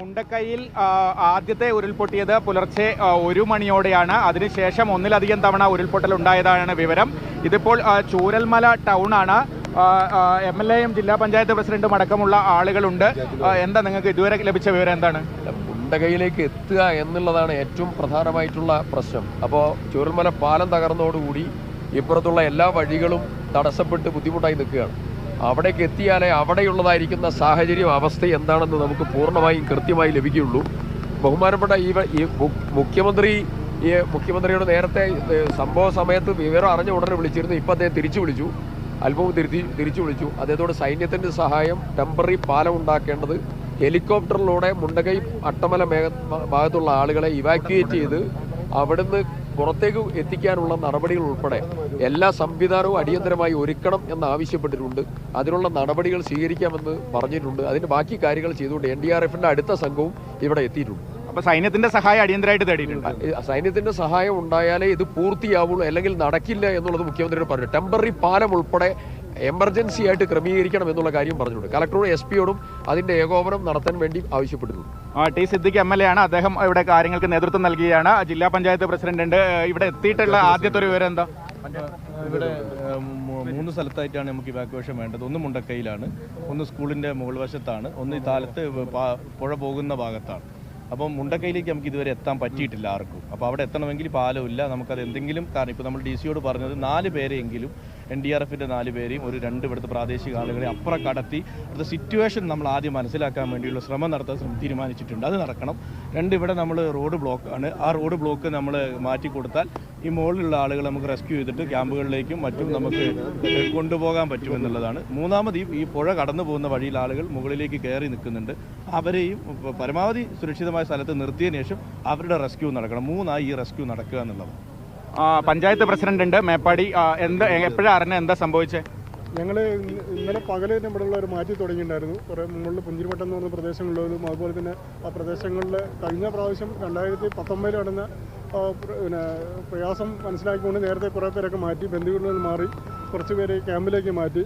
മുണ്ടക്കൈയിൽ ആദ്യത്തെ ഉരുൾപൊട്ടിയത് പുലർച്ചെ 1 മണിയോടെയാണ്. അതിനുശേഷം ഒന്നിലധികം തവണ ഉരുൾപൊട്ടൽ ഉണ്ടായതാണ് വിവരം. ഇതിപ്പോൾ ചൂരൽമല ടൗൺ ആണ്. MLAയും ജില്ലാ പഞ്ചായത്ത് പ്രസിഡന്റും അടക്കമുള്ള ആളുകളുണ്ട്. എന്താ നിങ്ങൾക്ക് ഇതുവരെ ലഭിച്ച വിവരം എന്താണ്? മുണ്ടക്കൈയിലേക്ക് എത്തുക എന്നുള്ളതാണ് ഏറ്റവും പ്രധാനമായിട്ടുള്ള പ്രശ്നം. അപ്പോൾ ചൂരൽമല പാലം തകർന്നതോടുകൂടി ഇപ്പുറത്തുള്ള എല്ലാ വഴികളും തടസ്സപ്പെട്ട് ബുദ്ധിമുട്ടായി നിൽക്കുകയാണ്. അവിടേക്ക് എത്തിയാലേ അവിടെയുള്ളതായിരിക്കുന്ന സാഹചര്യം അവസ്ഥ എന്താണെന്ന് നമുക്ക് പൂർണ്ണമായും കൃത്യമായി ലഭിക്കുകയുള്ളൂ. ബഹുമാനപ്പെട്ട ഈ മുഖ്യമന്ത്രിയോട് നേരത്തെ സംഭവ സമയത്ത് വിവരം അറിഞ്ഞ ഉടനെ വിളിച്ചിരുന്നു. ഇപ്പം അദ്ദേഹം തിരിച്ചു വിളിച്ചു, അല്പവും തിരിച്ചു വിളിച്ചു. അദ്ദേഹത്തോട് സൈന്യത്തിൻ്റെ സഹായം, ടെമ്പററി പാലം ഉണ്ടാക്കേണ്ടത്, ഹെലികോപ്റ്ററിലൂടെ മുണ്ടക്കൈ അട്ടമല ഭാഗത്തുള്ള ആളുകളെ ഇവാക്യുവേറ്റ് ചെയ്ത് അവിടുന്ന് പുറത്തേക്ക് എത്തിക്കാനുള്ള നടപടികൾ ഉൾപ്പെടെ എല്ലാ സംവിധാനവും അടിയന്തരമായി ഒരുക്കണം എന്ന് ആവശ്യപ്പെട്ടിട്ടുണ്ട്. അതിനുള്ള നടപടികൾ സ്വീകരിക്കാമെന്ന് പറഞ്ഞിട്ടുണ്ട്. അതിന് ബാക്കി കാര്യങ്ങൾ ചെയ്തുകൊണ്ട് NDRFന്റെ അടുത്ത സംഘവും ഇവിടെ എത്തിയിട്ടുണ്ട്. അപ്പോൾ സൈന്യത്തിന്റെ സഹായം അടിയന്തരമായിട്ട് തേടിയിട്ടുണ്ട്. സൈന്യത്തിന്റെ സഹായം ഉണ്ടായാലേ ഇത് പൂർത്തിയാവുള്ളൂ, അല്ലെങ്കിൽ നടക്കില്ല എന്നുള്ളത് മുഖ്യമന്ത്രിയോട് പറഞ്ഞു. ടെമ്പററി പാലം ഉൾപ്പെടെ എമർജൻസി ആയിട്ട് ക്രമീകരിക്കണം എന്നുള്ള കാര്യം പറഞ്ഞിട്ടുണ്ട്. കളക്ടറോടും SP അതിന്റെ ഏകോപനം നടത്താൻ വേണ്ടി ആവശ്യപ്പെട്ടിട്ടുണ്ട്. T. സിദ്ദിഖ് MLA ആണ്. അദ്ദേഹം ഇവിടെ കാര്യങ്ങൾക്ക് നേതൃത്വം നൽകുകയാണ്. ജില്ലാ പഞ്ചായത്ത് പ്രസിഡന്റ് ഇവിടെ എത്തിയിട്ടുള്ള ആദ്യത്തെ ഒരു വിവരം എന്താ? ഇവിടെ 3 സ്ഥലത്തായിട്ടാണ് നമുക്ക് ഇവാക്യുവേഷൻ വേണ്ടത്. ഒന്ന് മുണ്ടക്കൈയിലാണ്, ഒന്ന് സ്കൂളിൻ്റെ മുകൾ വശത്താണ്, ഒന്ന് ഈ താലത്ത് പുഴ പോകുന്ന ഭാഗത്താണ്. അപ്പം മുണ്ടക്കൈയിലേക്ക് നമുക്ക് ഇതുവരെ എത്താൻ പറ്റിയിട്ടില്ല ആർക്കും. അപ്പോൾ അവിടെ എത്തണമെങ്കിൽ പാലമില്ല. നമുക്കത് എന്തെങ്കിലും കാരണം ഇപ്പോൾ നമ്മൾ DC യോട് പറഞ്ഞത് 4 പേരെയെങ്കിലും NDRFന്റെ 4 പേരെയും 2 ഇവിടുത്തെ പ്രാദേശിക ആളുകളെ അപ്പുറം കടത്തി ഇവിടുത്തെ സിറ്റുവേഷൻ നമ്മൾ ആദ്യം മനസ്സിലാക്കാൻ വേണ്ടിയുള്ള ശ്രമം നടത്താൻ തീരുമാനിച്ചിട്ടുണ്ട്. അത് നടക്കണം. 2 ഇവിടെ നമ്മൾ റോഡ് ബ്ലോക്കാണ്. ആ റോഡ് ബ്ലോക്ക് നമ്മൾ മാറ്റി കൊടുത്താൽ ഈ മുകളിലുള്ള ആളുകൾ നമുക്ക് റെസ്ക്യൂ ചെയ്തിട്ട് ക്യാമ്പുകളിലേക്കും മറ്റും നമുക്ക് കൊണ്ടുപോകാൻ പറ്റുമെന്നുള്ളതാണ്. മൂന്നാമത് ഈ പുഴ കടന്നു പോകുന്ന വഴിയിൽ ആളുകൾ മുകളിലേക്ക് കയറി നിൽക്കുന്നുണ്ട്. അവരെയും പരമാവധി സുരക്ഷിതമായ സ്ഥലത്ത് നിർത്തിയതിനു ശേഷം അവരുടെ റെസ്ക്യൂ നടക്കണം. 3 ഈ റെസ്ക്യൂ നടക്കുക എന്നുള്ളത്. പഞ്ചായത്ത് പ്രസിഡന്റ് ഉണ്ട് മേപ്പാടി. എപ്പോഴാണ് അറിഞ്ഞത്? എന്താ സംഭവിച്ചത്? ഞങ്ങൾ ഇന്നലെ പകൽ ഇവിടെയുള്ളവർ മാറ്റി തുടങ്ങിയിട്ടുണ്ടായിരുന്നു. കുറേ മുകളിൽ പുഞ്ചിരിമട്ടം എന്ന് പറഞ്ഞ പ്രദേശങ്ങളിലും അതുപോലെ തന്നെ ആ പ്രദേശങ്ങളിൽ കഴിഞ്ഞ പ്രാവശ്യം 2019 നടന്ന പ്രയാസം മനസ്സിലാക്കിക്കൊണ്ട് നേരത്തെ കുറേ പേരൊക്കെ മാറ്റി, ബന്ധുക്കളിൽ നിന്ന് മാറി കുറച്ച് പേരെ ക്യാമ്പിലേക്ക് മാറ്റി.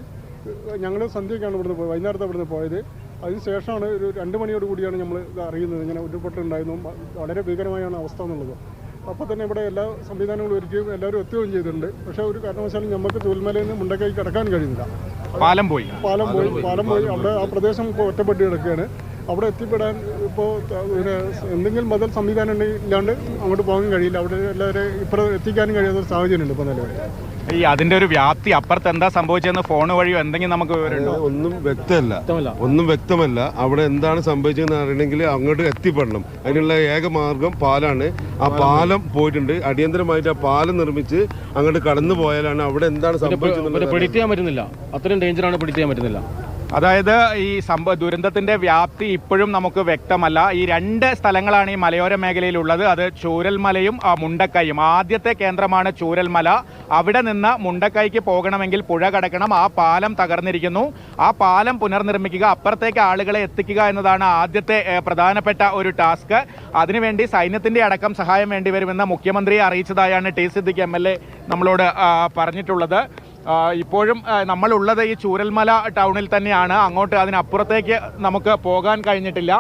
ഞങ്ങൾ സന്ധ്യയ്ക്കാണ് ഇവിടുന്ന് പോയത്, വൈകുന്നേരത്തെ ഇവിടുന്ന് പോയത്. അതിനുശേഷമാണ് ഒരു 2 മണിയോട് കൂടിയാണ് നമ്മൾ ഇത് അറിയുന്നത്. ഇങ്ങനെ ഉരുൾപൊട്ടുണ്ടായിരുന്നു, വളരെ ഭീകരമായാണ് അവസ്ഥ എന്നുള്ളത്. അപ്പോൾ തന്നെ ഇവിടെ എല്ലാ സംവിധാനങ്ങളും ഒരുക്കുകയും എല്ലാവരും എത്തുകയും ചെയ്തിട്ടുണ്ട്. പക്ഷേ ഒരു കാരണവശാലും നമുക്ക് ചൂരൽമലയിൽ നിന്ന് മുണ്ടക്കൈക്ക് കടക്കാൻ കഴിയുന്നില്ല. പാലം പോയി. അവിടെ ആ പ്രദേശം ഇപ്പോൾ ഒറ്റപ്പെട്ട് കിടക്കുകയാണ്. അവിടെ എത്തിപ്പെടാൻ ഇപ്പോൾ എന്തെങ്കിലും ബദൽ സംവിധാനം ഇല്ലാണ്ട് അങ്ങോട്ട് പോകാൻ കഴിയില്ല. അവിടെ എല്ലാവരും ഇപ്പുറം എത്തിക്കാനും കഴിയാത്ത സാഹചര്യമുണ്ട് ഇപ്പോൾ നിലവിൽ. അതിന്റെ ഒരു വ്യാപ്തി അപ്പുറത്ത് എന്താ സംഭവിച്ചതെന്ന് ഫോൺ വഴിയോ എന്തെങ്കിലും നമുക്ക് വിവരമുണ്ടോ? ഒന്നും വ്യക്തമല്ല. അവിടെ എന്താണ് സംഭവിച്ചതെന്ന് അറിയണമെങ്കിൽ അങ്ങോട്ട് എത്തിപ്പെടണം. അതിനുള്ള ഏക മാർഗം പാലാണ്. ആ പാലം പോയിട്ടുണ്ട്. അടിയന്തരമായിട്ട് ആ പാലം നിർമ്മിച്ച് അങ്ങോട്ട് കടന്നു പോയാലാണ് അവിടെ എന്താണ് സംഭവിച്ചത് പിടിക്കാൻ പറ്റുന്നില്ല. അത്രയും ഡേഞ്ചറാണ്, പിടിക്കാൻ പറ്റുന്നില്ല. അതായത് ഈ ദുരന്തത്തിന്റെ വ്യാപ്തി ഇപ്പോഴും നമുക്ക് വ്യക്തമല്ല. ഈ 2 സ്ഥലങ്ങളാണ് ഈ മലയോര മേഖലയിലുള്ളത്. അത് ചൂരൽമലയും മുണ്ടക്കൈയും. ആദ്യത്തെ കേന്ദ്രമാണ് ചൂരൽമല. അവിടെ നിന്ന് മുണ്ടക്കൈക്ക് പോകണമെങ്കിൽ പുഴ കടക്കണം. ആ പാലം തകർന്നിരിക്കുന്നു. ആ പാലം പുനർനിർമ്മിക്കുക, അപ്പുറത്തേക്ക് ആളുകളെ എത്തിക്കുക എന്നതാണ് ആദ്യത്തെ പ്രധാനപ്പെട്ട ഒരു ടാസ്ക്. അതിനുവേണ്ടി സൈന്യത്തിന്റെ അടക്കം സഹായം വേണ്ടിവരുമെന്ന് മുഖ്യമന്ത്രിയെ അറിയിച്ചതായാണ് T. സിദ്ദിഖ് MLA നമ്മളോട് പറഞ്ഞിട്ടുള്ളത്. ഇപ്പോഴും നമ്മളുള്ളത് ഈ ചൂരൽമല ടൗണിൽ തന്നെയാണ്. അങ്ങോട്ട് അതിനപ്പുറത്തേക്ക് നമുക്ക് പോകാൻ കഴിഞ്ഞിട്ടില്ല.